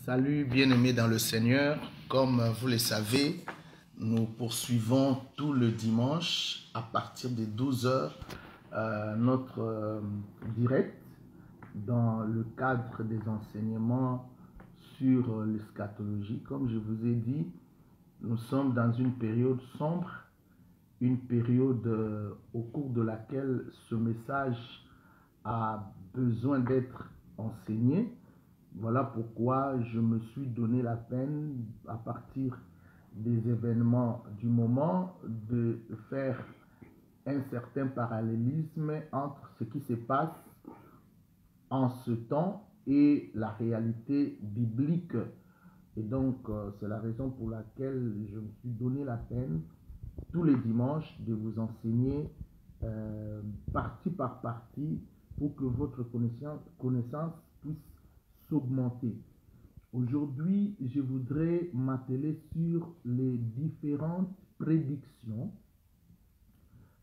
Salut bien-aimés dans le Seigneur, comme vous le savez, nous poursuivons tout le dimanche à partir de 12 heures notre direct dans le cadre des enseignements sur l'eschatologie. Comme je vous ai dit, nous sommes dans une période sombre, une période au cours de laquelle ce message a besoin d'être enseigné. Voilà pourquoi je me suis donné la peine, à partir des événements du moment, de faire un certain parallélisme entre ce qui se passe en ce temps et la réalité biblique. Et donc, c'est la raison pour laquelle je me suis donné la peine, tous les dimanches, de vous enseigner partie par partie pour que votre connaissance puisse s'augmenter. Aujourd'hui, je voudrais m'atteler sur les différentes prédictions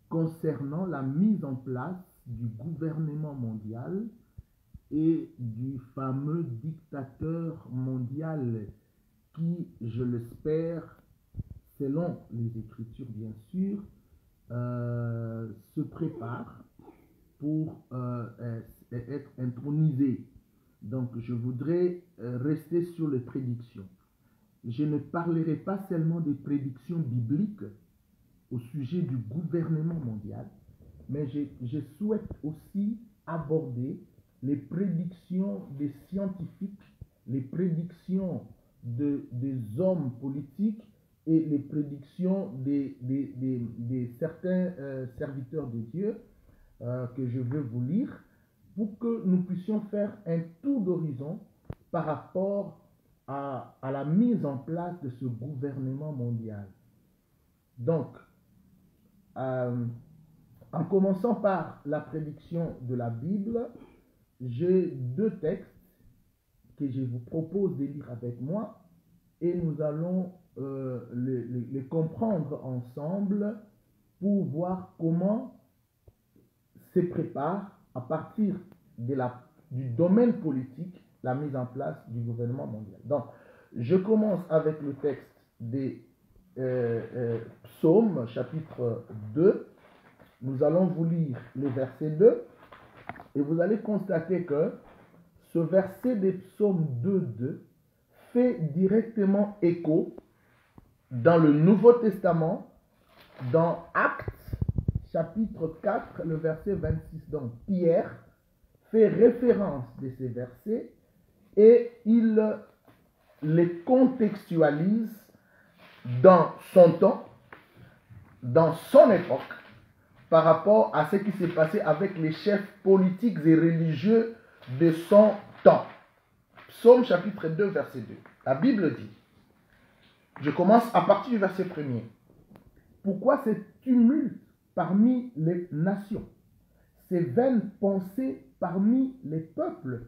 concernant la mise en place du gouvernement mondial et du fameux dictateur mondial qui, je l'espère, selon les Écritures bien sûr, se prépare pour être intronisé. Donc, je voudrais rester sur les prédictions. Je ne parlerai pas seulement des prédictions bibliques au sujet du gouvernement mondial, mais je souhaite aussi aborder les prédictions des scientifiques, les prédictions des hommes politiques et les prédictions des certains serviteurs de Dieu que je veux vous lire, pour que nous puissions faire un tour d'horizon par rapport à la mise en place de ce gouvernement mondial. Donc, en commençant par la prédiction de la Bible, j'ai deux textes que je vous propose de lire avec moi et nous allons les comprendre ensemble pour voir comment se prépare à partir du domaine politique la mise en place du gouvernement mondial. Donc, je commence avec le texte des Psaumes, chapitre 2. Nous allons vous lire le verset 2 et vous allez constater que ce verset des Psaumes 2.2 fait directement écho dans le Nouveau Testament, dans Actes, chapitre 4, le verset 26. Donc, Pierre fait référence de ces versets et il les contextualise dans son temps, dans son époque, par rapport à ce qui s'est passé avec les chefs politiques et religieux de son temps. Psaume chapitre 2, verset 2. La Bible dit, je commence à partir du verset 1er. Pourquoi ce tumulte parmi les nations, ces vaines pensées parmi les peuples?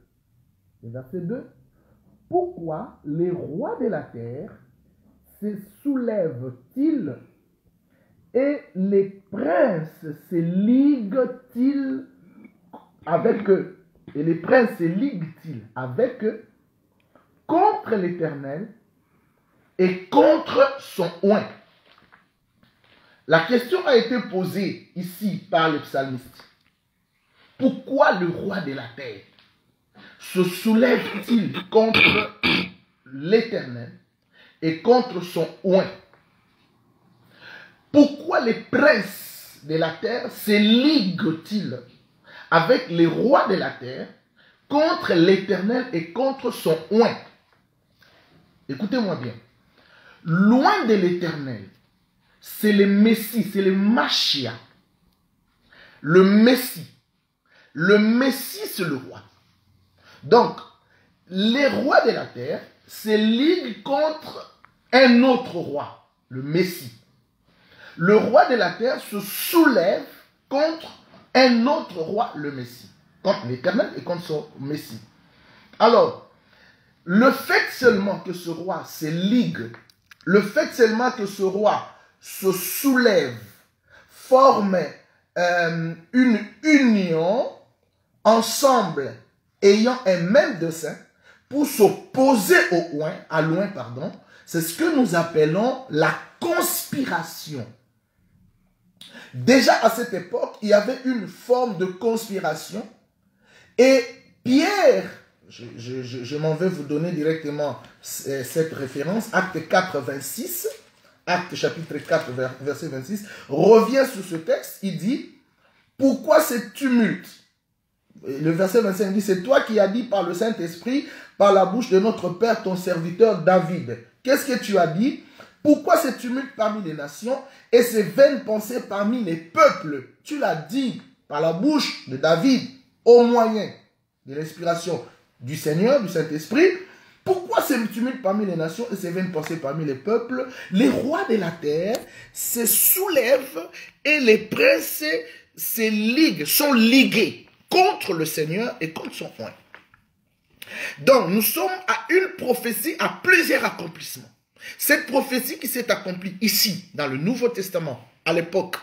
Le verset 2. Pourquoi les rois de la terre se soulèvent-ils et les princes se liguent-ils avec eux? Et les princes se liguent-ils avec eux contre l'Éternel et contre son oint? La question a été posée ici par le psalmiste. Pourquoi le roi de la terre se soulève-t-il contre l'Éternel et contre son oint? Pourquoi les princes de la terre se liguent-ils avec les rois de la terre contre l'Éternel et contre son oint? Écoutez-moi bien. Loin de l'Éternel, c'est le Messie, c'est le Machia. Le Messie. Le Messie, c'est le roi. Donc, les rois de la terre se liguent contre un autre roi, le Messie. Le roi de la terre se soulève contre un autre roi, le Messie. Contre l'Éternel et contre son Messie. Alors, le fait seulement que ce roi se ligue, le fait seulement que ce roi se soulève, forme une union ensemble, ayant un même dessein, pour s'opposer à l'oint, pardon, c'est ce que nous appelons la conspiration. Déjà à cette époque, il y avait une forme de conspiration et Pierre, je m'en vais vous donner directement cette référence, Acte 4, 26, Acte chapitre 4, verset 26, revient sur ce texte, il dit, pourquoi ce tumulte? Le verset 25 dit, c'est toi qui as dit par le Saint-Esprit, par la bouche de notre Père, ton serviteur David. Qu'est-ce que tu as dit? Pourquoi ce tumulte parmi les nations et ces vaines pensées parmi les peuples? Tu l'as dit par la bouche de David, au moyen de l'inspiration du Seigneur, du Saint-Esprit. Pourquoi ce tumulte parmi les nations et ces vaines pensées parmi les peuples? Les rois de la terre se soulèvent et les princes sont ligués contre le Seigneur et contre son oint. Donc, nous sommes à une prophétie à plusieurs accomplissements. Cette prophétie qui s'est accomplie ici, dans le Nouveau Testament, à l'époque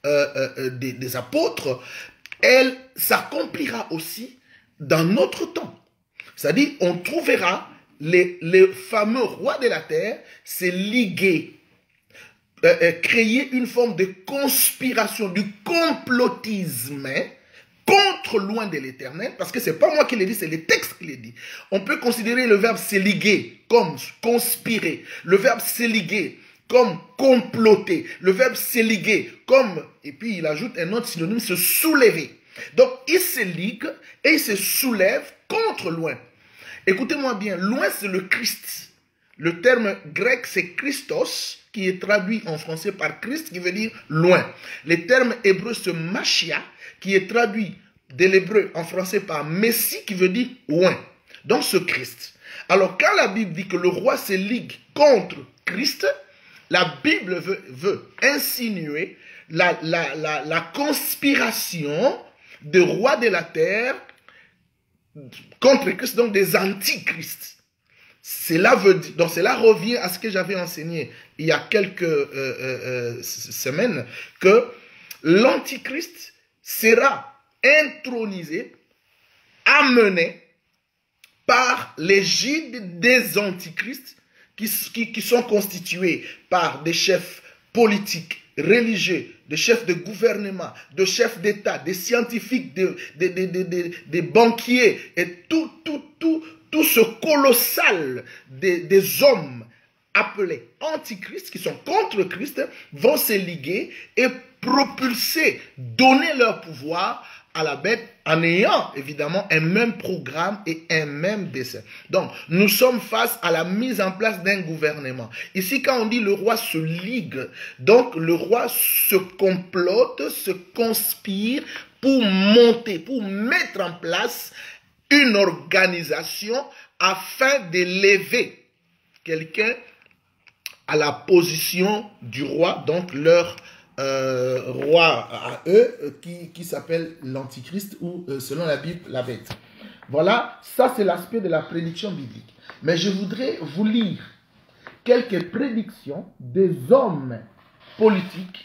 des apôtres, elle s'accomplira aussi dans notre temps. C'est-à-dire, on trouvera les fameux rois de la terre se liguer, créer une forme de conspiration, du complotisme, contre loin de l'Éternel, parce que ce n'est pas moi qui l'ai dit, c'est les textes qui l'ont dit. On peut considérer le verbe se liguer comme conspirer, le verbe se liguer comme comploter, le verbe se liguer comme, et puis il ajoute un autre synonyme, se soulever. Donc il se ligue et il se soulève contre loin. Écoutez-moi bien, loin c'est le Christ. Le terme grec c'est Christos, qui est traduit en français par Christ, qui veut dire loin. Le terme hébreu c'est Machia, qui est traduit de l'hébreu en français par Messie, qui veut dire loin. Donc ce Christ. Alors quand la Bible dit que le roi se ligue contre Christ, la Bible veut insinuer la conspiration des rois de la terre contre Christ, donc des antichrists. Cela veut dire, donc cela revient à ce que j'avais enseigné il y a quelques semaines, que l'antichrist sera intronisé, amené par l'égide des antichrists qui sont constitués par des chefs politiques, religieux, des chefs de gouvernement, de chefs d'État, des scientifiques, des banquiers et tout ce colossal des hommes appelés antichrists, qui sont contre Christ, vont se liguer et propulser, donner leur pouvoir à la bête en ayant évidemment un même programme et un même dessein. Donc, nous sommes face à la mise en place d'un gouvernement. Ici, quand on dit le roi se ligue, donc le roi se complote, se conspire pour monter, pour mettre en place une organisation afin d'élever quelqu'un à la position du roi, donc leur roi à eux, qui s'appelle l'antichrist ou selon la Bible, la bête. Voilà, ça c'est l'aspect de la prédiction biblique. Mais je voudrais vous lire quelques prédictions des hommes politiques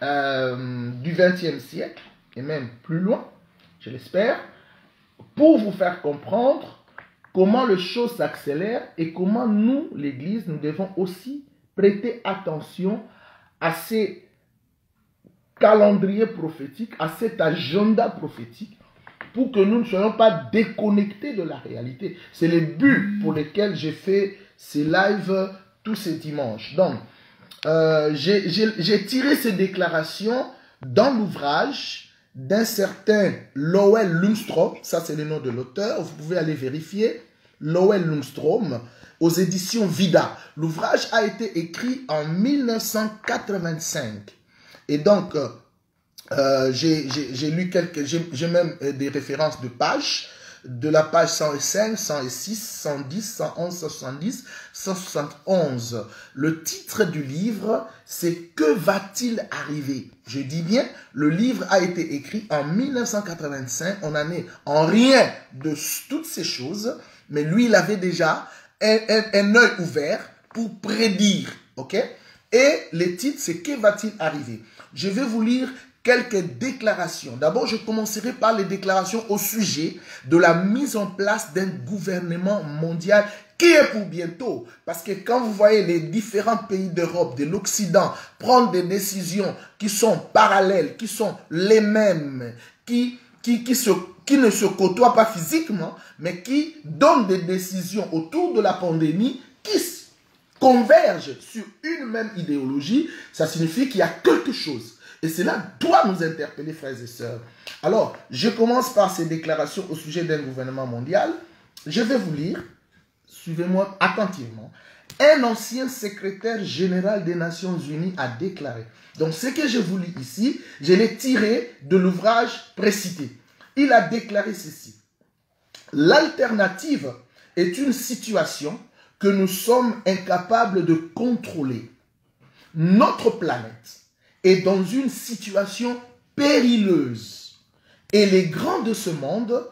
du XXe siècle, et même plus loin, je l'espère, pour vous faire comprendre comment les choses s'accélèrent et comment nous, l'Église, nous devons aussi prêter attention à ces calendriers prophétiques, à cet agenda prophétique, pour que nous ne soyons pas déconnectés de la réalité. C'est le but pour lequel j'ai fait ces lives tous ces dimanches. Donc, j'ai tiré ces déclarations dans l'ouvrage d'un certain Lowell Lundstrom, ça c'est le nom de l'auteur, vous pouvez aller vérifier, Lowell Lundstrom, aux éditions Vida. L'ouvrage a été écrit en 1985. Et donc, j'ai lu j'ai même des références de pages, de la page 105, 106, 110, 111, 170, 171. Le titre du livre, c'est « Que va-t-il arriver ?» Je dis bien, le livre a été écrit en 1985, on n'en est en rien de toutes ces choses, mais lui, il avait déjà un œil ouvert pour prédire, ok? Et le titre, c'est « Que va-t-il arriver ?» Je vais vous lire quelques déclarations. D'abord, je commencerai par les déclarations au sujet de la mise en place d'un gouvernement mondial qui est pour bientôt. Parce que quand vous voyez les différents pays d'Europe, de l'Occident, prendre des décisions qui sont parallèles, qui sont les mêmes, qui ne se côtoient pas physiquement, mais qui donnent des décisions autour de la pandémie, qui convergent sur une même idéologie, ça signifie qu'il y a quelque chose. Et cela doit nous interpeller, frères et sœurs. Alors, je commence par ces déclarations au sujet d'un gouvernement mondial. Je vais vous lire, suivez-moi attentivement. Un ancien secrétaire général des Nations Unies a déclaré. Donc, ce que je vous lis ici, je l'ai tiré de l'ouvrage précité. Il a déclaré ceci. L'alternative est une situation que nous sommes incapables de contrôler. Notre planète est dans une situation périlleuse. Et les grands de ce monde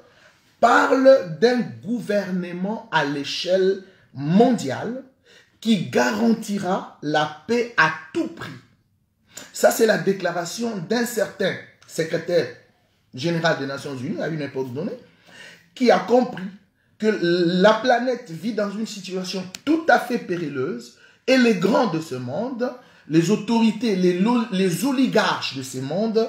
parlent d'un gouvernement à l'échelle mondiale qui garantira la paix à tout prix. Ça, c'est la déclaration d'un certain secrétaire général des Nations Unies à une époque donnée qui a compris que la planète vit dans une situation tout à fait périlleuse et les grands de ce monde, les autorités, les oligarches de ce monde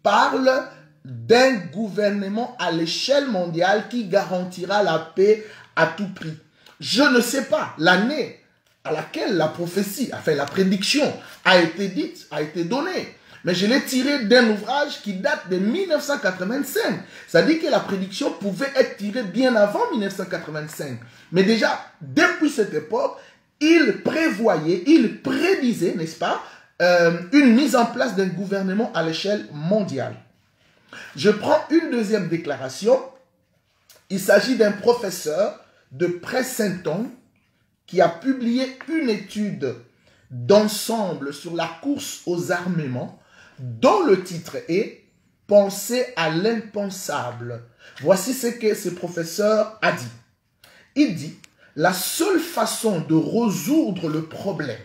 parlent d'un gouvernement à l'échelle mondiale qui garantira la paix à tout prix. Je ne sais pas l'année à laquelle la prophétie, enfin la prédiction a été dite, a été donnée. Mais je l'ai tiré d'un ouvrage qui date de 1985. Ça dit que la prédiction pouvait être tirée bien avant 1985. Mais déjà, depuis cette époque, il prévoyait, il prédisait, n'est-ce pas, une mise en place d'un gouvernement à l'échelle mondiale. Je prends une deuxième déclaration. Il s'agit d'un professeur de Princeton qui a publié une étude d'ensemble sur la course aux armements dont le titre est « Penser à l'impensable ». Voici ce que ce professeur a dit. Il dit « La seule façon de résoudre le problème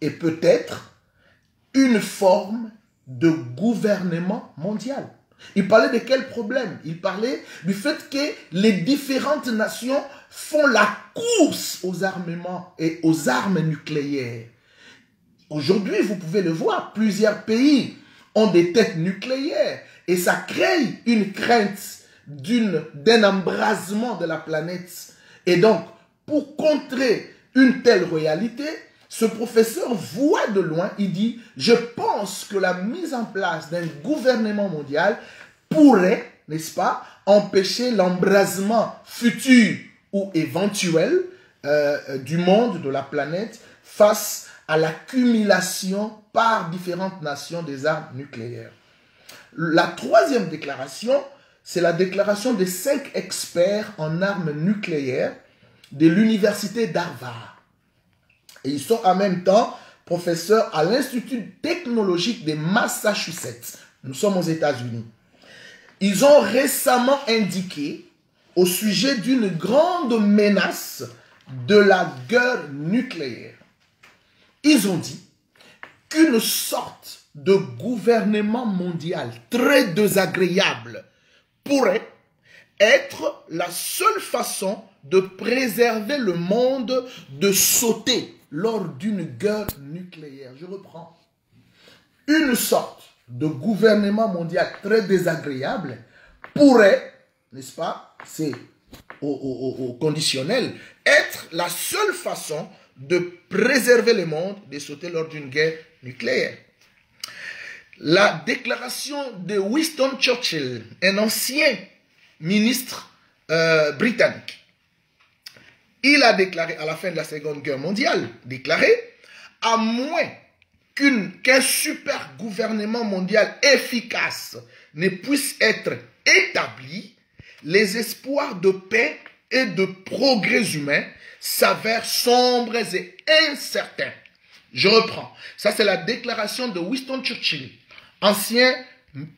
est peut-être une forme de gouvernement mondial ». Il parlait de quel problème? Il parlait du fait que les différentes nations font la course aux armements et aux armes nucléaires. Aujourd'hui, vous pouvez le voir, plusieurs pays ont des têtes nucléaires et ça crée une crainte d'un embrasement de la planète. Et donc, pour contrer une telle réalité, ce professeur voit de loin, il dit, je pense que la mise en place d'un gouvernement mondial pourrait, n'est-ce pas, empêcher l'embrasement futur ou éventuel du monde, de la planète, face à l'accumulation par différentes nations des armes nucléaires. La troisième déclaration, c'est la déclaration des 5 experts en armes nucléaires de l'université d'Harvard. Et ils sont en même temps professeurs à l'Institut technologique de Massachusetts. Nous sommes aux États-Unis. Ils ont récemment indiqué au sujet d'une grande menace de la guerre nucléaire. Ils ont dit qu'une sorte de gouvernement mondial très désagréable pourrait être la seule façon de préserver le monde de sauter lors d'une guerre nucléaire. Je reprends. Une sorte de gouvernement mondial très désagréable pourrait, n'est-ce pas, c'est au conditionnel, être la seule façon de préserver le monde de sauter lors d'une guerre nucléaire. La déclaration de Winston Churchill, un ancien ministre britannique, il a déclaré à la fin de la Seconde Guerre mondiale, déclaré, à moins qu'un super gouvernement mondial efficace ne puisse être établi, les espoirs de paix et de progrès humains s'avèrent sombres et incertains. Je reprends. Ça, c'est la déclaration de Winston Churchill, ancien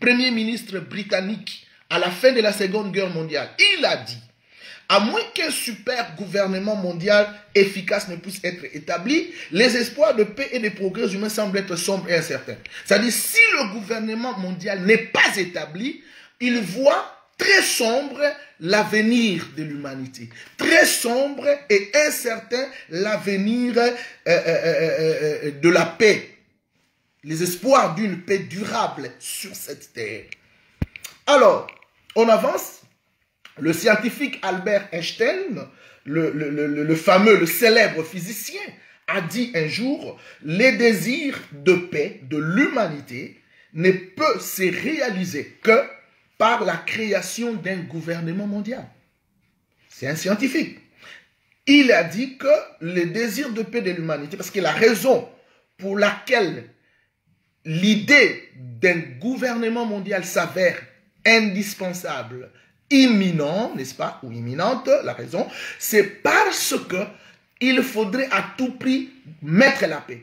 premier ministre britannique à la fin de la Seconde Guerre mondiale. Il a dit, À moins qu'un super gouvernement mondial efficace ne puisse être établi, les espoirs de paix et de progrès humains semblent être sombres et incertains. C'est-à-dire, si le gouvernement mondial n'est pas établi, il voit très sombre l'avenir de l'humanité. Très sombre et incertain l'avenir de la paix. Les espoirs d'une paix durable sur cette terre. Alors, on avance. Le scientifique Albert Einstein, le fameux, le célèbre physicien, a dit un jour, les désirs de paix de l'humanité ne peuvent se réaliser que par la création d'un gouvernement mondial. C'est un scientifique. Il a dit que les désirs de paix de l'humanité, parce que la raison pour laquelle l'idée d'un gouvernement mondial s'avère indispensable, imminent, n'est-ce pas, ou imminente, la raison, c'est parce que il faudrait à tout prix mettre la paix.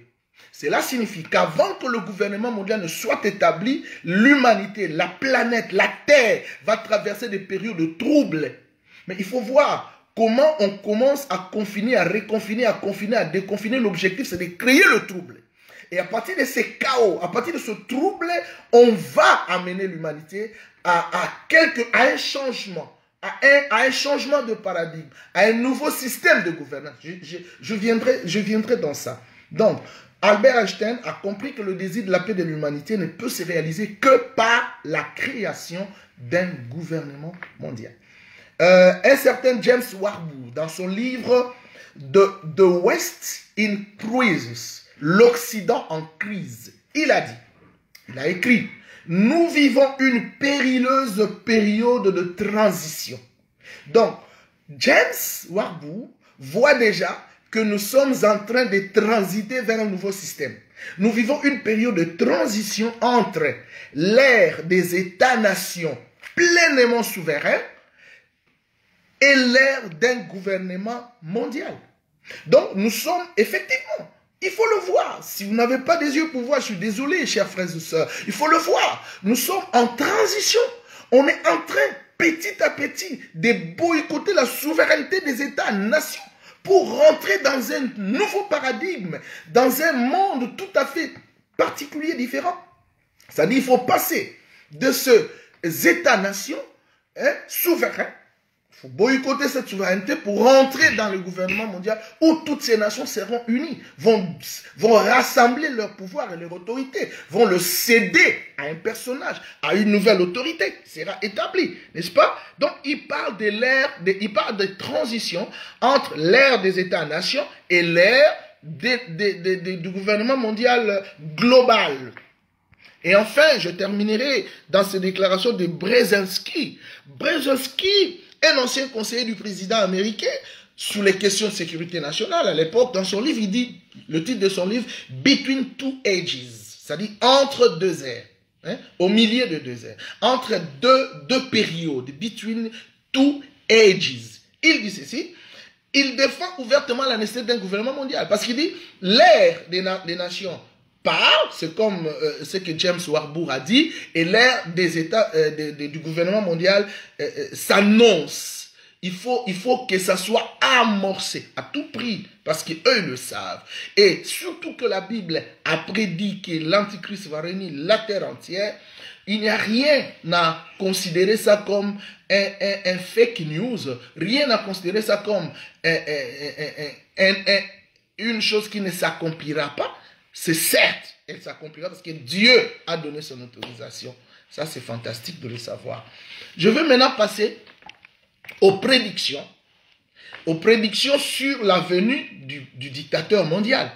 Cela signifie qu'avant que le gouvernement mondial ne soit établi, l'humanité, la planète, la Terre va traverser des périodes de troubles. Mais il faut voir comment on commence à confiner, à reconfiner, à confiner, à déconfiner. L'objectif, c'est de créer le trouble. Et à partir de ces chaos, à partir de ce trouble, on va amener l'humanité à un changement, à un changement de paradigme, à un nouveau système de gouvernance. Je viendrai dans ça. Donc, Albert Einstein a compris que le désir de la paix de l'humanité ne peut se réaliser que par la création d'un gouvernement mondial. Un certain James Warburg, dans son livre The West in Crisis, l'Occident en crise, il a écrit, nous vivons une périlleuse période de transition. Donc, James Warburg voit déjà que nous sommes en train de transiter vers un nouveau système. Nous vivons une période de transition entre l'ère des États-nations pleinement souverains et l'ère d'un gouvernement mondial. Donc, nous sommes effectivement, il faut le voir. Si vous n'avez pas des yeux pour voir, je suis désolé, chers frères et sœurs, il faut le voir. Nous sommes en transition. On est en train, petit à petit, de boycotter la souveraineté des États-nations pour rentrer dans un nouveau paradigme, dans un monde tout à fait particulier, différent. C'est-à-dire qu'il faut passer de ces États-nations souverains. Il faut boycotter cette souveraineté pour rentrer dans le gouvernement mondial où toutes ces nations seront unies, vont rassembler leur pouvoir et leur autorité, vont le céder à un personnage, à une nouvelle autorité qui sera établie, n'est-ce pas? Donc, il parle de transition entre l'ère des États-nations et l'ère du gouvernement mondial global. Et enfin, je terminerai dans ces déclarations de Brzezinski. Brzezinski, un ancien conseiller du président américain sur les questions de sécurité nationale à l'époque, dans son livre, il dit, le titre de son livre, Between Two Ages, c'est-à-dire entre deux ères, au milieu de deux ères, entre deux périodes, Between Two Ages. Il dit ceci, il défend ouvertement la nécessité d'un gouvernement mondial, parce qu'il dit, l'ère des nations parle, c'est comme ce que James Warburg a dit, et l'ère des États, du gouvernement mondial s'annonce. Il faut que ça soit amorcé à tout prix, parce qu'eux le savent. Et surtout que la Bible a prédit que l'Antichrist va réunir la terre entière, il n'y a rien à considérer ça comme un fake news, rien à considérer ça comme une chose qui ne s'accomplira pas. C'est certes, elle s'accomplira parce que Dieu a donné son autorisation. Ça, c'est fantastique de le savoir. Je veux maintenant passer aux prédictions sur la venue du dictateur mondial.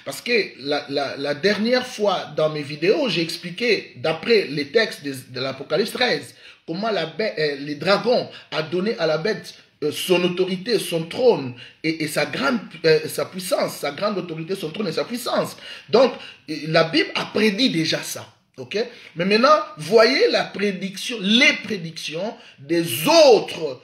Parce que la dernière fois dans mes vidéos, j'ai expliqué, d'après les textes de l'Apocalypse 13, comment les dragons a donné à la bête son autorité, son trône et sa puissance, sa grande autorité, son trône et sa puissance. Donc, la Bible a prédit déjà ça. Ok? Mais maintenant, voyez les prédictions des autres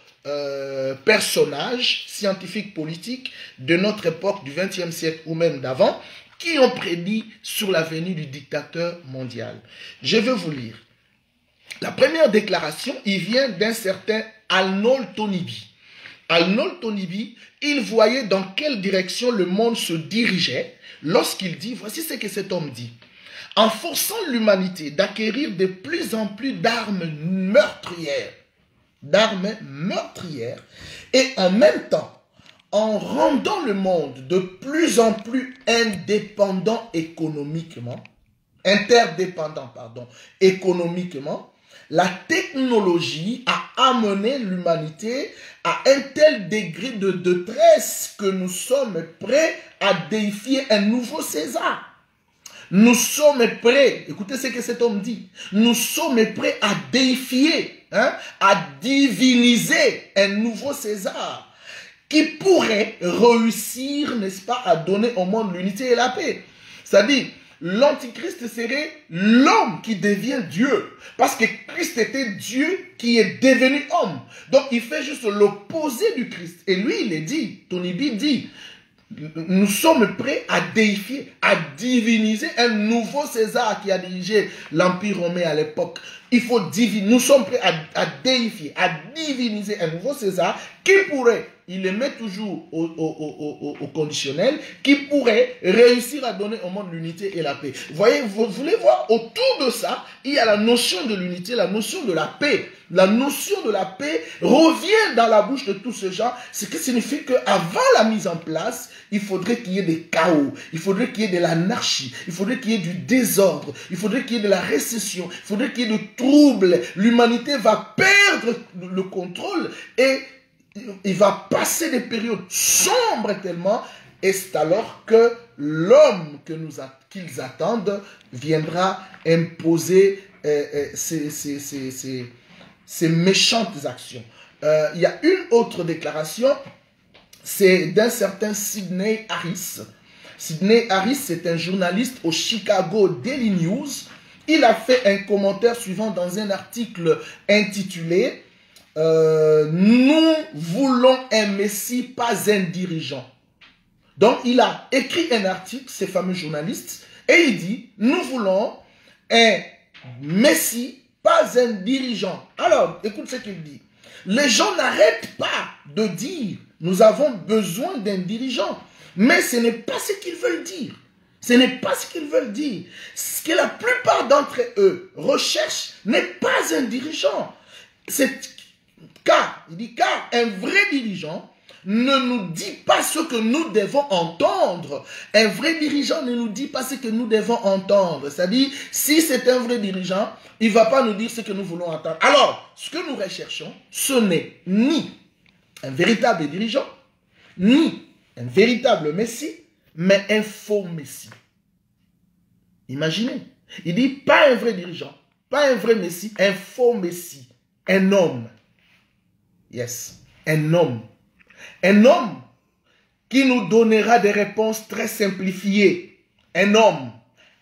personnages scientifiques, politiques de notre époque, du XXe siècle ou même d'avant, qui ont prédit sur la venue du dictateur mondial. Je vais vous lire. La première déclaration, il vient d'un certain Arnold Toynbee. Arnold Toynbee, il voyait dans quelle direction le monde se dirigeait lorsqu'il dit, voici ce que cet homme dit. En forçant l'humanité d'acquérir de plus en plus d'armes meurtrières, et en même temps, en rendant le monde de plus en plus interdépendant économiquement, la technologie a amené l'humanité à un tel degré de détresse que nous sommes prêts à déifier un nouveau César. Nous sommes prêts, écoutez ce que cet homme dit, nous sommes prêts à déifier, à diviniser un nouveau César qui pourrait réussir, n'est-ce pas, à donner au monde l'unité et la paix. C'est-à-dire, l'Antichrist serait l'homme qui devient Dieu. Parce que Christ était Dieu qui est devenu homme. Donc, il fait juste l'opposé du Christ. Et lui, il est dit, Toynbee dit, nous sommes prêts à déifier, à diviniser un nouveau César qui a dirigé l'Empire romain à l'époque. Nous sommes prêts à déifier, à diviniser un nouveau César qui pourrait, il le met toujours au conditionnel, qui pourrait réussir à donner au monde l'unité et la paix. Vous voyez, vous voulez voir, autour de ça, il y a la notion de l'unité, la notion de la paix. La notion de la paix revient dans la bouche de tous ces gens, ce qui signifie qu'avant la mise en place, il faudrait qu'il y ait des chaos, il faudrait qu'il y ait de l'anarchie, il faudrait qu'il y ait du désordre, il faudrait qu'il y ait de la récession, il faudrait qu'il y ait de troubles. L'humanité va perdre le contrôle et il va passer des périodes sombres tellement, et c'est alors que l'homme qu'ils attendent viendra imposer ces méchantes actions. Il y a une autre déclaration, c'est d'un certain Sidney Harris. Sidney Harris, c'est un journaliste au Chicago Daily News. Il a fait un commentaire suivant dans un article intitulé « Nous voulons un Messie, pas un dirigeant ». Donc, il a écrit un article, ces fameux journalistes, et il dit « Nous voulons un Messie, pas un dirigeant ». Alors, écoute ce qu'il dit. Les gens n'arrêtent pas de dire « Nous avons besoin d'un dirigeant ». Mais ce n'est pas ce qu'ils veulent dire. Ce n'est pas ce qu'ils veulent dire. Ce que la plupart d'entre eux recherchent n'est pas un dirigeant. Car un vrai dirigeant ne nous dit pas ce que nous devons entendre. Un vrai dirigeant ne nous dit pas ce que nous devons entendre. C'est-à-dire, si c'est un vrai dirigeant, il ne va pas nous dire ce que nous voulons entendre. Alors, ce que nous recherchons, ce n'est ni un véritable dirigeant, ni un véritable messie, mais un faux messie. Imaginez. Il dit pas un vrai dirigeant, pas un vrai messie, un faux messie. Un homme. Yes, un homme. Un homme qui nous donnera des réponses très simplifiées. Un homme.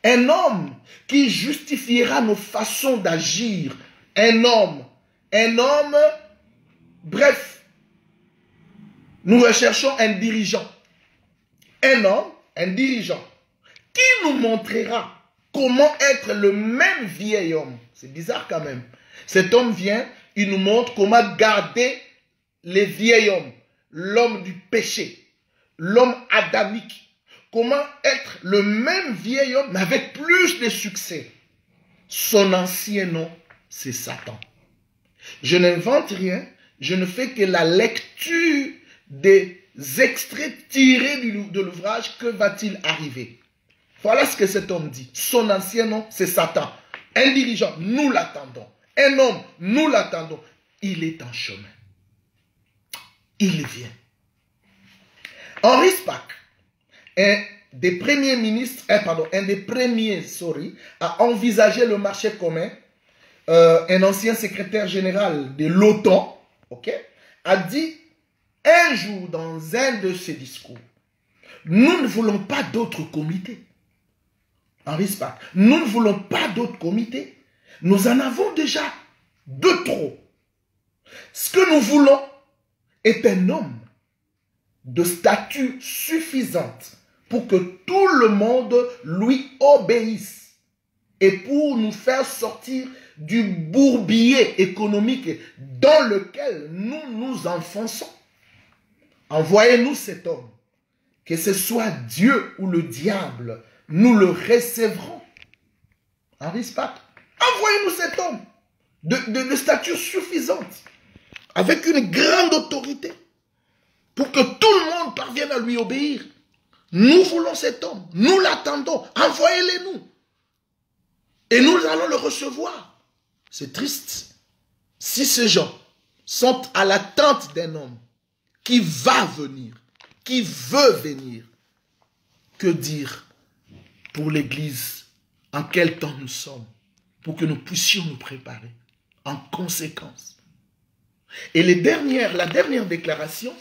Un homme qui justifiera nos façons d'agir. Un homme. Un homme. Bref. Nous recherchons un dirigeant. Un homme, un dirigeant, qui nous montrera comment être le même vieil homme. C'est bizarre quand même. Cet homme vient, il nous montre comment garder les vieils hommes, l'homme du péché, l'homme adamique. Comment être le même vieil homme, mais avec plus de succès. Son ancien nom, c'est Satan. Je n'invente rien, je ne fais que la lecture des extraits tirés de l'ouvrage. Que va-t-il arriver? Voilà ce que cet homme dit. Son ancien nom, c'est Satan. Un dirigeant, nous l'attendons. Un homme, nous l'attendons. Il est en chemin. Il vient. Henri Spaak, un des premiers ministres, un des premiers, à envisager le marché commun, un ancien secrétaire général de l'OTAN, a dit un jour dans un de ses discours, nous ne voulons pas d'autres comités. Henri Spaak, nous ne voulons pas d'autres comités. Nous en avons déjà de trop. Ce que nous voulons est un homme de stature suffisante pour que tout le monde lui obéisse et pour nous faire sortir du bourbier économique dans lequel nous nous enfonçons. envoyez-nous cet homme. Que ce soit Dieu ou le diable, nous le recevrons. Henri Spaak, envoyez-nous cet homme de stature suffisante, avec une grande autorité, pour que tout le monde parvienne à lui obéir. Nous voulons cet homme, nous l'attendons, envoyez-les nous. Et nous allons le recevoir. C'est triste. Si ces gens sont à l'attente d'un homme qui va venir, qui veut venir, que dire pour l'Église, en quel temps nous sommes, pour que nous puissions nous préparer en conséquence. Et la dernière déclaration,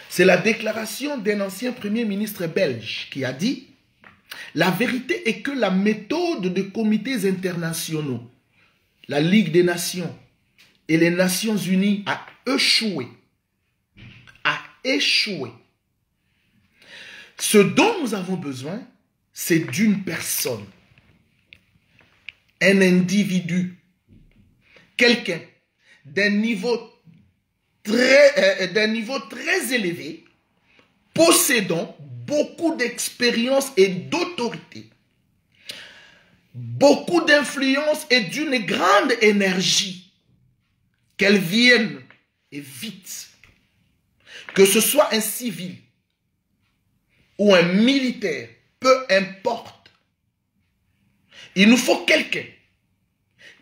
c'est la déclaration d'un ancien premier ministre belge qui a dit: la vérité est que la méthode des comités internationaux, la Ligue des Nations et les Nations Unies a échoué. A échoué. Ce dont nous avons besoin, c'est d'une personne, un individu, quelqu'un d'un niveau très élevé, possédant beaucoup d'expérience et d'autorité, beaucoup d'influence et d'une grande énergie, qu'elle vienne et vite, que ce soit un civil ou un militaire, peu importe. Il nous faut quelqu'un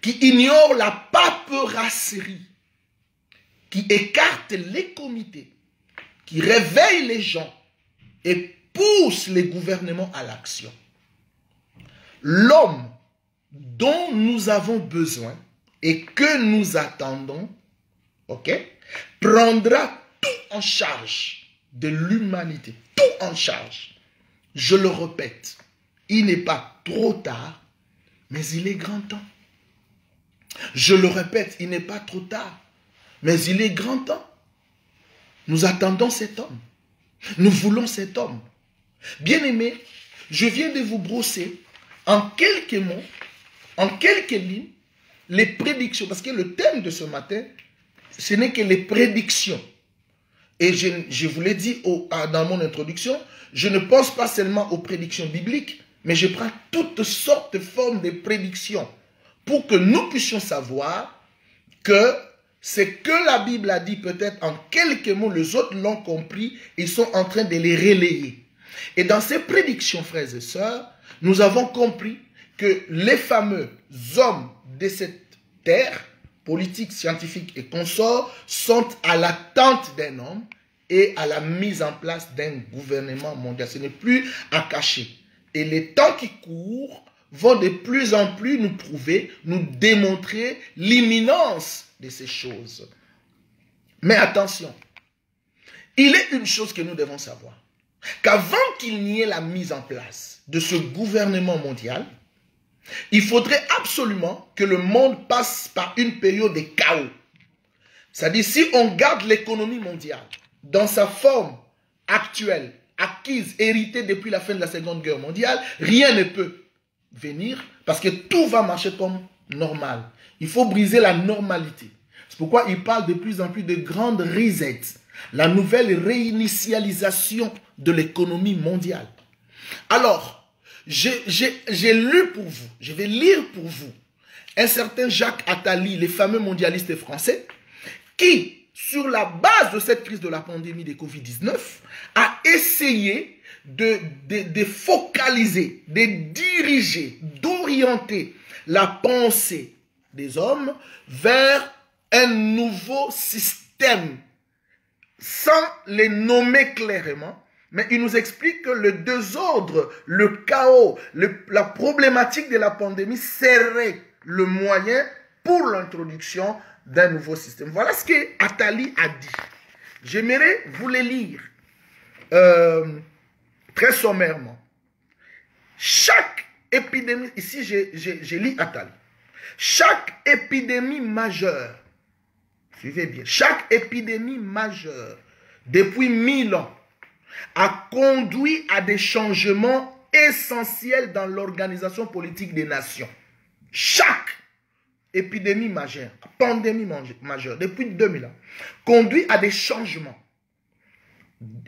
qui ignore la paperasserie, qui écarte les comités, qui réveille les gens et pousse les gouvernements à l'action. L'homme dont nous avons besoin et que nous attendons, prendra tout en charge de l'humanité, tout en charge. Je le répète, il n'est pas trop tard, mais il est grand temps. Je le répète, il n'est pas trop tard, mais il est grand temps. Nous attendons cet homme. Nous voulons cet homme. Bien-aimés, je viens de vous brosser en quelques mots, en quelques lignes, les prédictions. Parce que le thème de ce matin, ce n'est que les prédictions. Et je vous l'ai dit dans mon introduction, je ne pense pas seulement aux prédictions bibliques, mais je prends toutes sortes de formes de prédictions pour que nous puissions savoir que ce que la Bible a dit peut-être en quelques mots, les autres l'ont compris, ils sont en train de les relayer. Et dans ces prédictions, frères et sœurs, nous avons compris que les fameux hommes de cette terre, politiques, scientifiques et consorts, sont à l'attente d'un homme et à la mise en place d'un gouvernement mondial. Ce n'est plus à cacher. Et les temps qui courent vont de plus en plus nous prouver, nous démontrer l'imminence de ces choses. Mais attention, il est une chose que nous devons savoir, qu'avant qu'il n'y ait la mise en place de ce gouvernement mondial, il faudrait absolument que le monde passe par une période de chaos. C'est-à-dire, si on garde l'économie mondiale dans sa forme actuelle, acquise, héritée depuis la fin de la Seconde Guerre mondiale, rien ne peut venir parce que tout va marcher comme normal. Il faut briser la normalité. C'est pourquoi il parle de plus en plus de grandes resets, la nouvelle réinitialisation de l'économie mondiale. Alors, j'ai lu pour vous, je vais lire pour vous, un certain Jacques Attali, le fameux mondialiste français, qui, sur la base de cette crise de la pandémie de Covid-19, a essayé de focaliser, de diriger, d'orienter la pensée des hommes vers un nouveau système, sans les nommer clairement, mais il nous explique que le désordre, le chaos, la problématique de la pandémie serait le moyen pour l'introduction d'un nouveau système. Voilà ce que Attali a dit. J'aimerais vous les lire très sommairement. Chaque épidémie, ici j'ai lu Attali, chaque épidémie majeure, suivez bien, chaque épidémie majeure depuis 1000 ans a conduit à des changements essentiels dans l'organisation politique des nations. Chaque épidémie majeure, pandémie majeure, depuis 2000 ans, conduit à des changements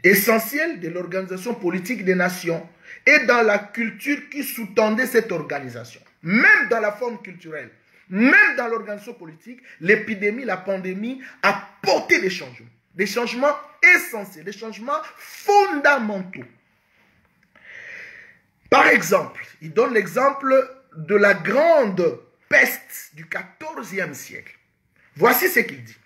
essentiel de l'organisation politique des nations et dans la culture qui sous-tendait cette organisation. Même dans la forme culturelle, même dans l'organisation politique, l'épidémie, la pandémie a porté des changements essentiels, des changements fondamentaux. Par exemple, il donne l'exemple de la grande peste du XIVe siècle. Voici ce qu'il dit.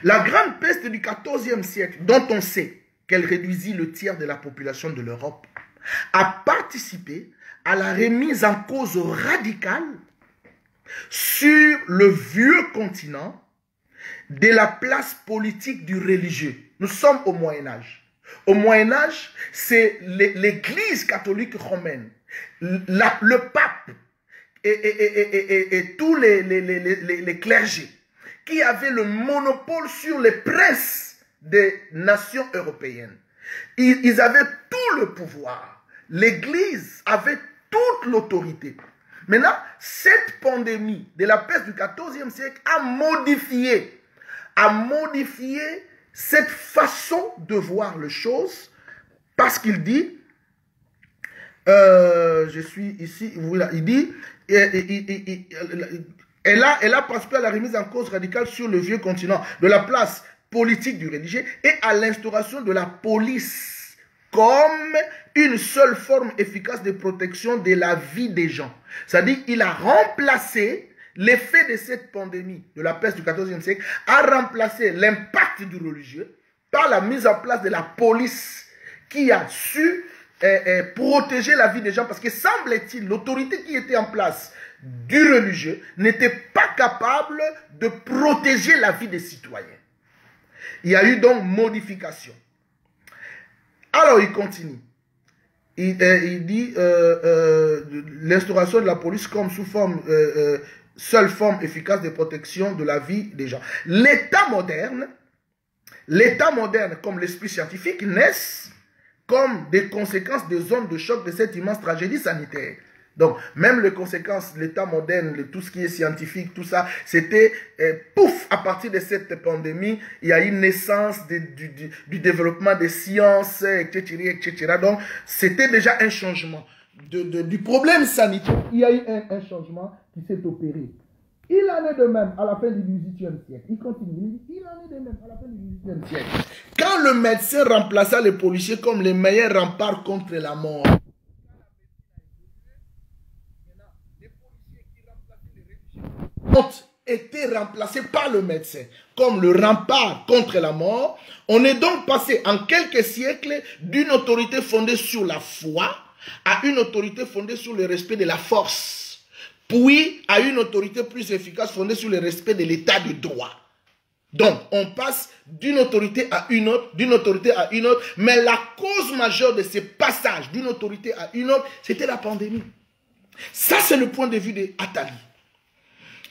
La grande peste du XIVe siècle, dont on sait qu'elle réduisit le tiers de la population de l'Europe, a participé à la remise en cause radicale sur le vieux continent de la place politique du religieux. Nous sommes au Moyen-Âge. Au Moyen-Âge, c'est l'Église catholique romaine, le pape et tous les clergés qui avaient le monopole sur les princes des nations européennes. Ils avaient tout le pouvoir. L'Église avait toute l'autorité. Maintenant, cette pandémie de la peste du XIVe siècle a modifié cette façon de voir les choses, parce qu'il dit, je suis ici, voilà, il dit, elle a participé à la remise en cause radicale sur le vieux continent de la place politique du religieux et à l'instauration de la police comme une seule forme efficace de protection de la vie des gens. C'est-à-dire qu'il a remplacé l'effet de cette pandémie de la peste du XIVe siècle, a remplacé l'impact du religieux par la mise en place de la police qui a su protéger la vie des gens, parce que semble-t-il, l'autorité qui était en place du religieux n'était pas capable de protéger la vie des citoyens. Il y a eu donc modification. Alors il continue. Il dit l'instauration de la police comme sous forme, seule forme efficace de protection de la vie des gens. L'État moderne, comme l'esprit scientifique, naissent comme des conséquences des zones de choc de cette immense tragédie sanitaire. Donc, même les conséquences, l'État moderne, tout ce qui est scientifique, tout ça, c'était, pouf, à partir de cette pandémie, il y a une naissance du développement des sciences, etc., etc. Donc, c'était déjà un changement. Du problème sanitaire, il y a eu un changement qui s'est opéré. Il en est de même à la fin du XVIIIe siècle. Il continue, il en est de même à la fin du XVIIIe siècle. Quand le médecin remplaça les policiers comme les meilleurs remparts contre la mort, ont été remplacés par le médecin comme le rempart contre la mort. On est donc passé en quelques siècles d'une autorité fondée sur la foi à une autorité fondée sur le respect de la force, puis à une autorité plus efficace fondée sur le respect de l'état de droit. Donc, on passe d'une autorité à une autre, mais la cause majeure de ce passage d'une autorité à une autre, c'était la pandémie. Ça, c'est le point de vue d'Attali.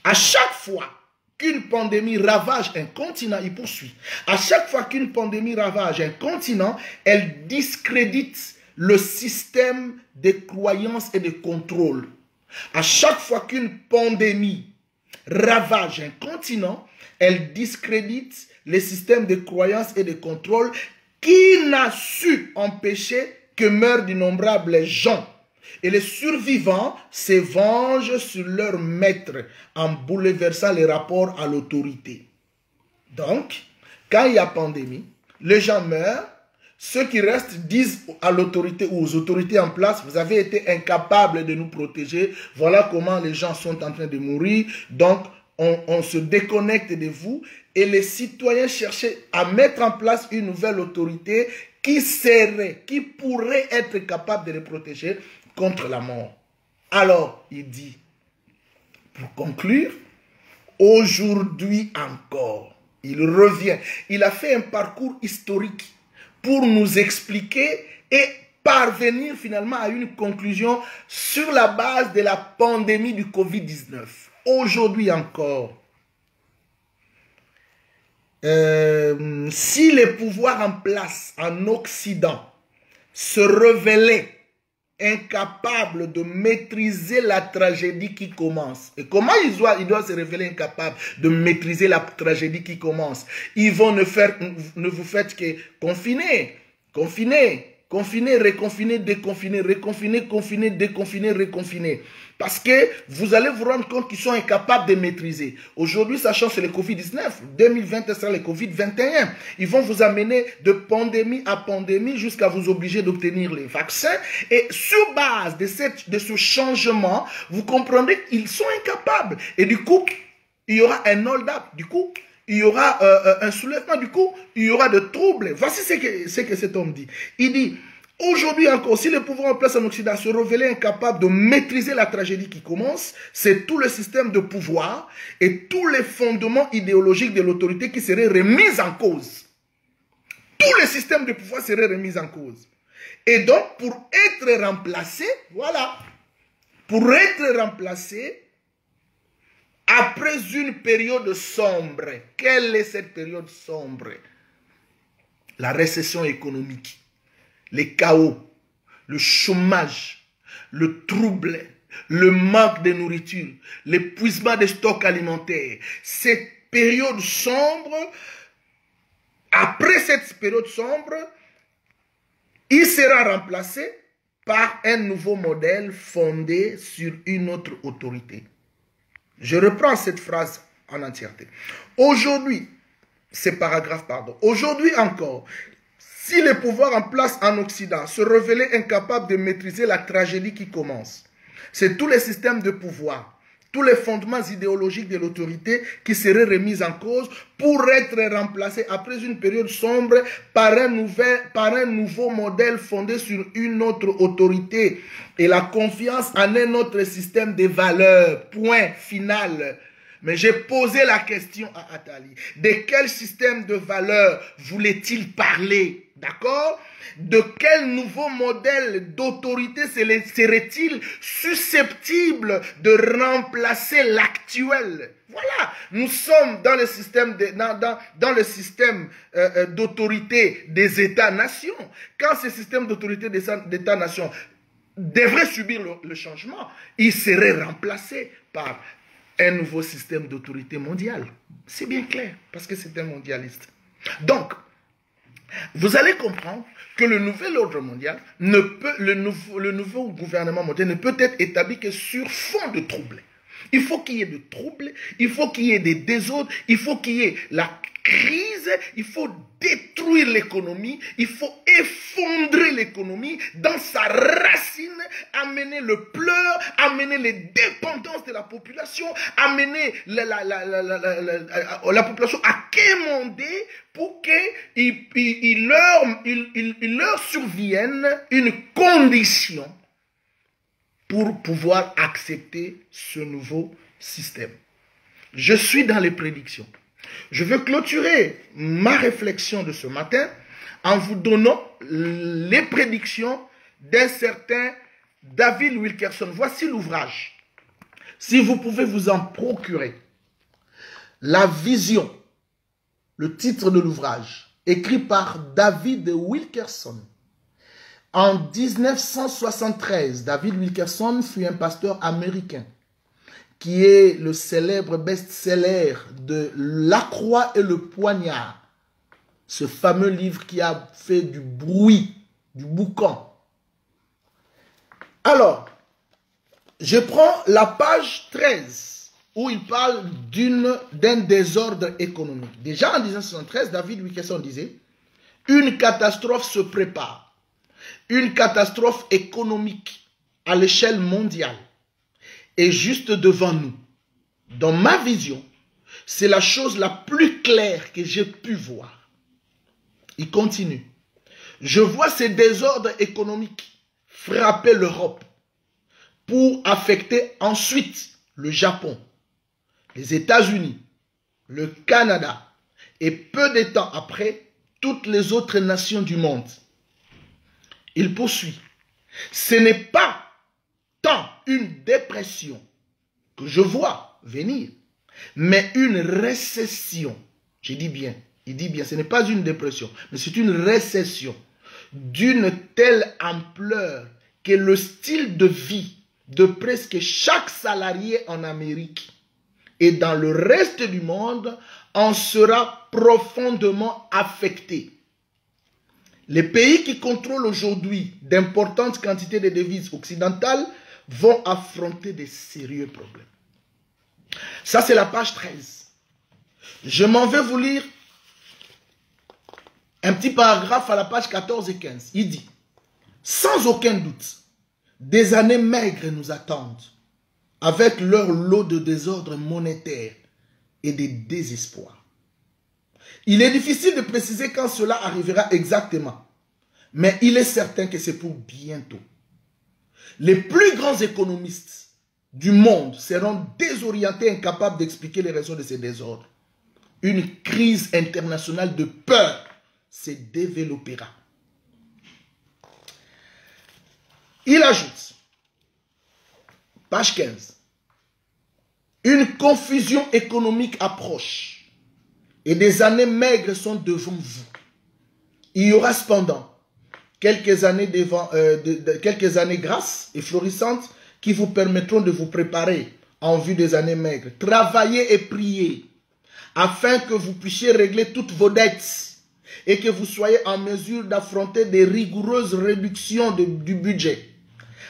À chaque fois qu'une pandémie ravage un continent, il poursuit. À chaque fois qu'une pandémie ravage un continent, elle discrédite le système de croyance et de contrôle. À chaque fois qu'une pandémie ravage un continent, elle discrédite le système de croyance et de contrôle qui n'a su empêcher que meurent d'innombrables gens. Et les survivants se vengent sur leur maître en bouleversant les rapports à l'autorité. Donc, quand il y a pandémie, les gens meurent, ceux qui restent disent à l'autorité ou aux autorités en place, vous avez été incapables de nous protéger, voilà comment les gens sont en train de mourir, donc on se déconnecte de vous, et les citoyens cherchaient à mettre en place une nouvelle autorité qui pourrait être capable de les protéger contre la mort. Alors, il dit, pour conclure, aujourd'hui encore, il revient. Il a fait un parcours historique pour nous expliquer et parvenir finalement à une conclusion sur la base de la pandémie du Covid-19. Aujourd'hui encore, si les pouvoirs en place en Occident se révélaient incapable de maîtriser la tragédie qui commence. Et comment il doit se révéler incapable de maîtriser la tragédie qui commence? Ils vont ne vous faites que confiner, confiner, reconfiner, déconfiner, reconfiner, confiner, déconfiner, reconfiner. Parce que vous allez vous rendre compte qu'ils sont incapables de maîtriser. Aujourd'hui, sachant que c'est le Covid-19, 2020 sera le Covid-21. Ils vont vous amener de pandémie à pandémie jusqu'à vous obliger d'obtenir les vaccins. Et sur base de ce changement, vous comprendrez qu'ils sont incapables. Et du coup, il y aura un hold-up. Du coup, il y aura un soulèvement. Du coup, il y aura de troubles. Voici ce que cet homme dit. Il dit... Aujourd'hui encore, si le pouvoir en place en Occident se révélait incapable de maîtriser la tragédie qui commence, c'est tout le système de pouvoir et tous les fondements idéologiques de l'autorité qui seraient remis en cause. Tout le système de pouvoir serait remis en cause. Et donc, pour être remplacé, voilà, pour être remplacé, après une période sombre, quelle est cette période sombre? La récession économique. Les chaos, le chômage, le trouble, le manque de nourriture, l'épuisement des stocks alimentaires. Cette période sombre, après cette période sombre, il sera remplacé par un nouveau modèle fondé sur une autre autorité. Je reprends cette phrase en entièreté. Aujourd'hui, ce paragraphe, pardon. Aujourd'hui encore, si les pouvoirs en place en Occident se révélaient incapables de maîtriser la tragédie qui commence, c'est tous les systèmes de pouvoir, tous les fondements idéologiques de l'autorité qui seraient remis en cause pour être remplacés après une période sombre par un nouveau modèle fondé sur une autre autorité et la confiance en un autre système de valeurs. Point final. Mais j'ai posé la question à Attali. De quel système de valeurs voulait-il parler? D'accord? De quel nouveau modèle d'autorité serait-il susceptible de remplacer l'actuel? Voilà, nous sommes dans le système d'autorité des États-nations. Quand ce système d'autorité des États-nations devrait subir le changement, il serait remplacé par un nouveau système d'autorité mondiale. C'est bien clair, parce que c'est un mondialiste. Donc, vous allez comprendre que le nouvel ordre mondial, le nouveau gouvernement mondial ne peut être établi que sur fond de troubles. Il faut qu'il y ait de troubles, il faut qu'il y ait des désordres, il faut qu'il y ait la crise, il faut détruire l'économie, il faut effondrer l'économie dans sa racine, amener le pleur, amener les dépendances de la population, amener la population à quémander pour qu'il leur survienne une condition pour pouvoir accepter ce nouveau système. Je suis dans les prédictions. Je veux clôturer ma réflexion de ce matin en vous donnant les prédictions d'un certain David Wilkerson. Voici l'ouvrage. Si vous pouvez vous en procurer. La vision, le titre de l'ouvrage, écrit par David Wilkerson. En 1973, David Wilkerson fut un pasteur américain qui est le célèbre best-seller de La Croix et le Poignard. Ce fameux livre qui a fait du bruit, du boucan. Alors, je prends la page 13 où il parle d'un désordre économique. Déjà en 1973, David Wilkerson disait « Une catastrophe se prépare. Une catastrophe économique à l'échelle mondiale est juste devant nous. Dans ma vision, c'est la chose la plus claire que j'ai pu voir. » Il continue. « Je vois ces désordres économiques frapper l'Europe pour affecter ensuite le Japon, les États-Unis, le Canada et peu de temps après, toutes les autres nations du monde. » Il poursuit. « Ce n'est pas tant une dépression que je vois venir, mais une récession. » Je dis bien, il dit bien, ce n'est pas une dépression, mais c'est une récession d'une telle ampleur que le style de vie de presque chaque salarié en Amérique et dans le reste du monde en sera profondément affecté. Les pays qui contrôlent aujourd'hui d'importantes quantités de devises occidentales vont affronter de sérieux problèmes. Ça, c'est la page 13. Je m'en vais vous lire un petit paragraphe à la page 14 et 15. Il dit, sans aucun doute, des années maigres nous attendent, avec leur lot de désordre monétaire et de désespoir. Il est difficile de préciser quand cela arrivera exactement, mais il est certain que c'est pour bientôt. Les plus grands économistes du monde seront désorientés, incapables d'expliquer les raisons de ces désordres. Une crise internationale de peur se développera. Il ajoute, page 15, une confusion économique approche et des années maigres sont devant vous. Il y aura cependant quelques années grasses et florissantes qui vous permettront de vous préparer en vue des années maigres. Travaillez et priez afin que vous puissiez régler toutes vos dettes et que vous soyez en mesure d'affronter des rigoureuses réductions du budget.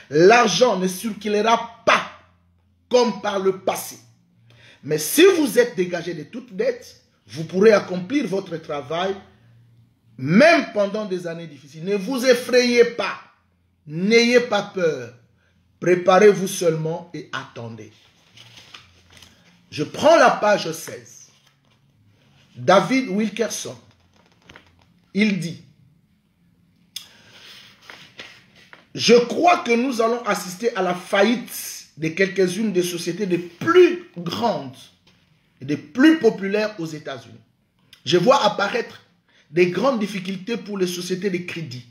L'argent ne circulera pas comme par le passé. Mais si vous êtes dégagé de toute dette, vous pourrez accomplir votre travail même pendant des années difficiles. Ne vous effrayez pas. N'ayez pas peur. Préparez-vous seulement et attendez. Je prends la page 16. David Wilkerson. Il dit, je crois que nous allons assister à la faillite de quelques-unes des sociétés les plus grandes et les plus populaires aux États-Unis. Je vois apparaître des grandes difficultés pour les sociétés de crédit.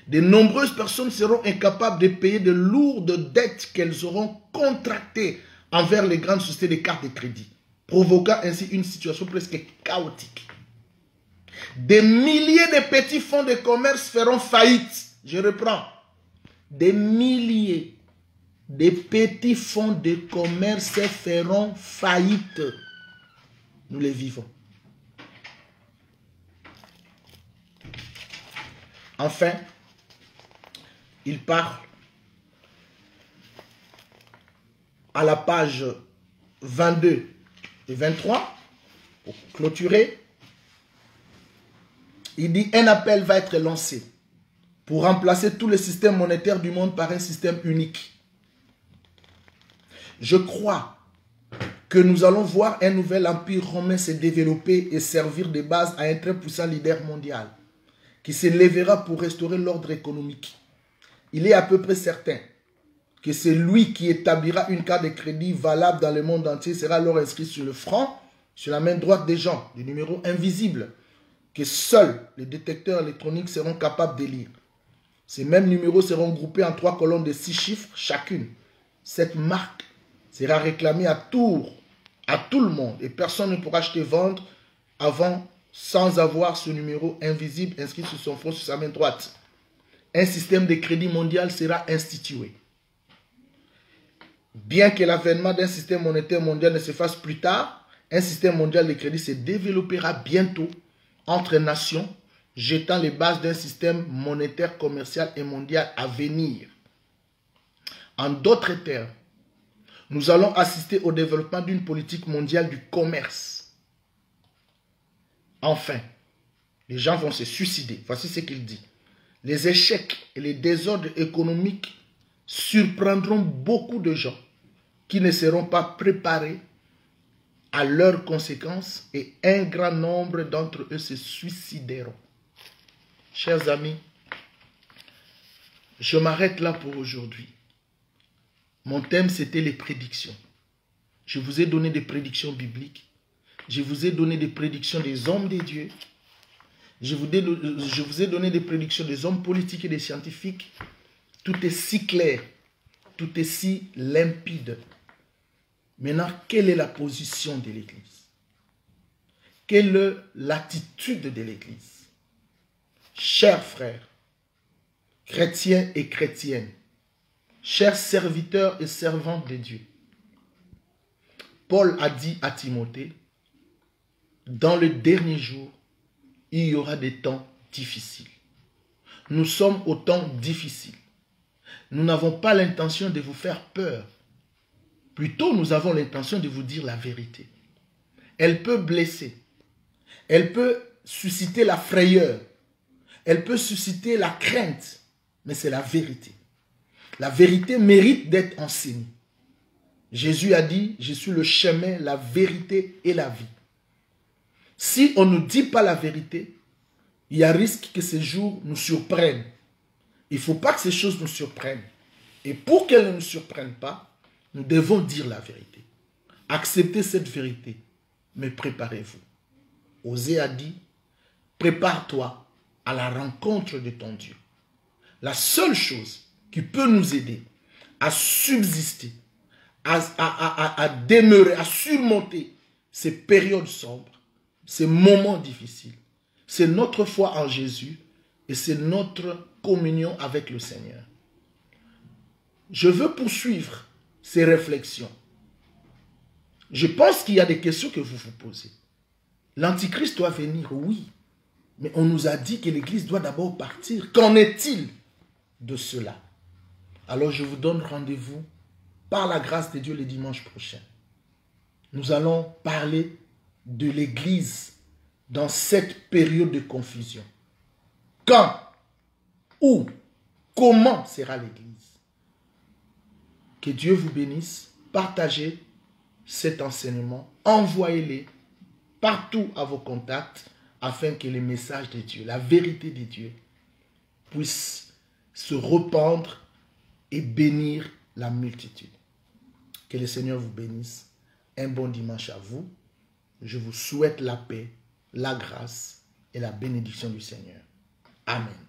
De nombreuses personnes seront incapables de payer de lourdes dettes qu'elles auront contractées envers les grandes sociétés de cartes de crédit, provoquant ainsi une situation presque chaotique. Des milliers de petits fonds de commerce feront faillite. Je reprends. Des milliers de petits fonds de commerce feront faillite. Nous les vivons. Enfin, il parle à la page 22 et 23, pour clôturer. Il dit, un appel va être lancé pour remplacer tous les systèmes monétaires du monde par un système unique. Je crois que nous allons voir un nouvel empire romain se développer et servir de base à un très puissant leader mondial qui se lèvera pour restaurer l'ordre économique. Il est à peu près certain que c'est lui qui établira une carte de crédit valable dans le monde entier sera alors inscrit sur le front, sur la main droite des gens, des numéros invisibles que seuls les détecteurs électroniques seront capables de lire. Ces mêmes numéros seront groupés en 3 colonnes de 6 chiffres chacune. Cette marque sera réclamée à tout le monde et personne ne pourra acheter vendre avant sans avoir ce numéro invisible inscrit sur son front, sur sa main droite. Un système de crédit mondial sera institué. Bien que l'avènement d'un système monétaire mondial ne se fasse plus tard, un système mondial de crédit se développera bientôt entre nations, jetant les bases d'un système monétaire commercial et mondial à venir. En d'autres termes, nous allons assister au développement d'une politique mondiale du commerce. Enfin, les gens vont se suicider. Voici ce qu'il dit. Les échecs et les désordres économiques surprendront beaucoup de gens qui ne seront pas préparés à leurs conséquences et un grand nombre d'entre eux se suicideront. Chers amis, je m'arrête là pour aujourd'hui. Mon thème, c'était les prédictions. Je vous ai donné des prédictions bibliques. Je vous ai donné des prédictions des hommes de Dieu. Je vous ai donné des prédictions des hommes politiques et des scientifiques. Tout est si clair. Tout est si limpide. Maintenant, quelle est la position de l'Église? Quelle est l'attitude de l'Église? Chers frères, chrétiens et chrétiennes, chers serviteurs et servantes de Dieu, Paul a dit à Timothée, dans le dernier jour, il y aura des temps difficiles. Nous sommes au temps difficile. Nous n'avons pas l'intention de vous faire peur. Plutôt, nous avons l'intention de vous dire la vérité. Elle peut blesser. Elle peut susciter la frayeur. Elle peut susciter la crainte. Mais c'est la vérité. La vérité mérite d'être enseignée. Jésus a dit, je suis le chemin, la vérité et la vie. Si on ne dit pas la vérité, il y a risque que ces jours nous surprennent. Il ne faut pas que ces choses nous surprennent. Et pour qu'elles ne nous surprennent pas, nous devons dire la vérité. Acceptez cette vérité, mais préparez-vous. Osée a dit, prépare-toi à la rencontre de ton Dieu. La seule chose qui peut nous aider à subsister, à demeurer, à surmonter ces périodes sombres, ces moments difficiles, c'est notre foi en Jésus et c'est notre communion avec le Seigneur. Je veux poursuivre ces réflexions. Je pense qu'il y a des questions que vous vous posez. L'Antichrist doit venir, oui. Mais on nous a dit que l'Église doit d'abord partir. Qu'en est-il de cela? Alors je vous donne rendez-vous par la grâce de Dieu le dimanche prochain. Nous allons parler de l'Église dans cette période de confusion. Quand, où, comment sera l'Église? Que Dieu vous bénisse. Partagez cet enseignement. Envoyez-les partout à vos contacts afin que les messages de Dieu, la vérité de Dieu, puissent se répandre et bénir la multitude. Que le Seigneur vous bénisse. Un bon dimanche à vous. Je vous souhaite la paix, la grâce et la bénédiction du Seigneur. Amen.